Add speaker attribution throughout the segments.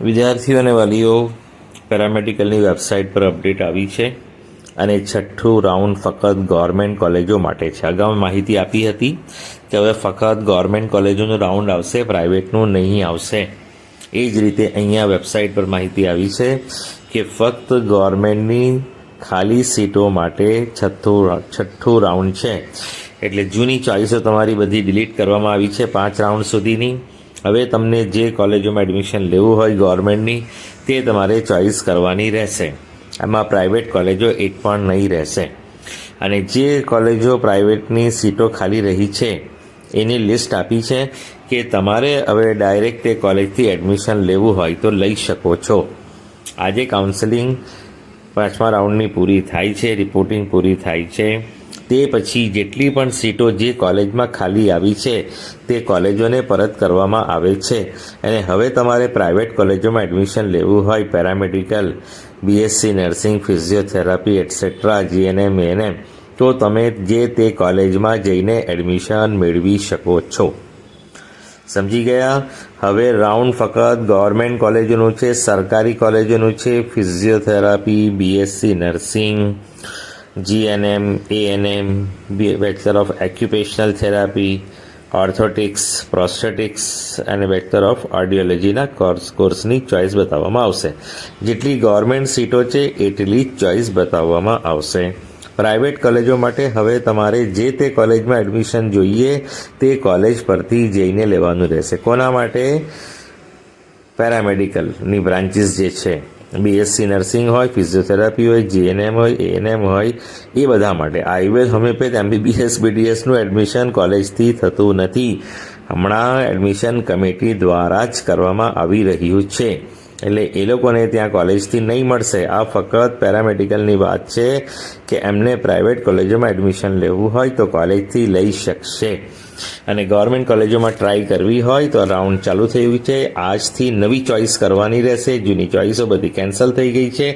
Speaker 1: વિદ્યાર્થીઓ અને વાલીઓ, પેરામેડિકલની વેબસાઇટ પર અપડેટ આવી છે અને છઠ્ઠું રાઉન્ડ ફક્ત ગવર્મેન્ટ કોલેજો માટે છે. અગાઉ માહિતી આપી હતી કે હવે ફક્ત ગવર્મેન્ટ કોલેજોનું રાઉન્ડ આવશે, પ્રાઇવેટનું નહીં આવશે. એ જ રીતે અહીંયા વેબસાઇટ પર માહિતી આવી છે કે ફક્ત ગવર્મેન્ટની ખાલી સીટો માટે છઠ્ઠું રાઉન્ડ છે. એટલે જૂની ચોઈસો તમારી બધી ડિલીટ કરવામાં આવી છે 5 રાઉન્ડ સુધીની. હવે તમને જે કોલેજોમાં એડમિશન લેવું હોય ગવર્મેન્ટની તે તમારે ચોઈસ કરવાની રહેશે. આમાં પ્રાઇવેટ કોલેજો એક પણ નહીં રહેશે. અને જે કોલેજો પ્રાઇવેટની સીટો ખાલી રહી છે એની લિસ્ટ આપી છે કે તમારે હવે ડાયરેક્ટ તે કોલેજથી એડમિશન લેવું હોય તો લઈ શકો છો. આજે કાઉન્સેલિંગ 5મા રાઉન્ડની પૂરી થાય છે, રિપોર્ટિંગ પૂરી થાય છે. તે પછી જેટલી પણ સીટો જે કોલેજમાં ખાલી આવી છે તે કોલેજોને પરત કરવામાં આવે છે. અને હવે તમારે પ્રાઇવેટ કોલેજોમાં એડમિશન લેવું હોય, paramedical, BSc nursing, physiotherapy etcetera, GNM, ANM, તો તમે જે તે કોલેજમાં જઈને એડમિશન મેળવી શકો છો. સમજી ગયા? હવે રાઉન્ડ ફક્ત ગવર્મેન્ટ કોલેજોનું છે, સરકારી કોલેજોનું છે. Physiotherapy, BSc nursing, GNM, ANM, bachelor of occupational therapy, orthotics, prosthetics અને બેચલર ઓફ ઓડિયોલોજીના કોર્સની ચોઇસ બતાવવામાં આવશે. જેટલી ગવર્મેન્ટ સીટો છે એટલી જ ચોઇસ બતાવવામાં આવશે. પ્રાઇવેટ કોલેજો માટે હવે તમારે જે તે કોલેજમાં એડમિશન જોઈએ તે કોલેજ પરથી જઈને લેવાનું રહેશે. કોના માટે? પેરામેડિકલની બ્રાન્ચીસ જે છે, બીએસસી નર્સિંગ હોય, ફિઝિયોથેરાપી હોય, જીએનએમ હોય, એએનએમ હોય, એ બધા માટે. આયુર્વેદ, હોમિયોપેથ, એમબીબીએસ, બીડીએસનું એડમિશન કોલેજથી થતું નથી. હમણાં એડમિશન કમિટી દ્વારા જ કરવામાં આવી રહ્યું છે. એટલે એ લોકોને ત્યાં કોલેજથી નહીં મળશે. આ ફક્ત પેરામેડિકલની વાત છે કે એમને પ્રાઇવેટ કોલેજોમાં એડમિશન લેવું હોય તો કોલેજથી લઈ શકશે. અને ગવર્મેન્ટ કોલેજોમાં ટ્રાય કરવી હોય તો રાઉન્ડ ચાલુ થયું છે. આજથી નવી ચોઇસ કરવાની રહેશે. જૂની ચોઇસો બધી કેન્સલ થઈ ગઈ છે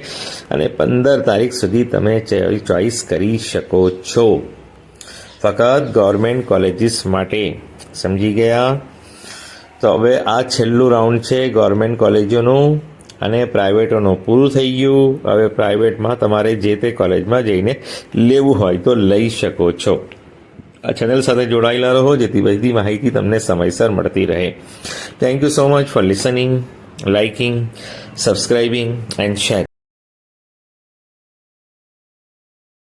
Speaker 1: અને 15 તારીખ સુધી તમે ચોઇસ કરી શકો છો. ફક્ત ગવર્મેન્ટ કોલેજીસ માટે. સમજી ગયા? તો હવે આ છેલ્લું રાઉન્ડ છે ગવર્મેન્ટ કોલેજોનું અને પ્રાઇવેટોનું પૂરું થઈ ગયું. હવે પ્રાઇવેટમાં તમારે જે તે કોલેજમાં જઈને લેવું હોય તો લઈ શકો છો. આ ચેનલ સાથે જોડાયેલા રહો જેથી બધી માહિતી તમને સમયસર મળતી રહે. Thank you so much for listening, liking, subscribing and sharing.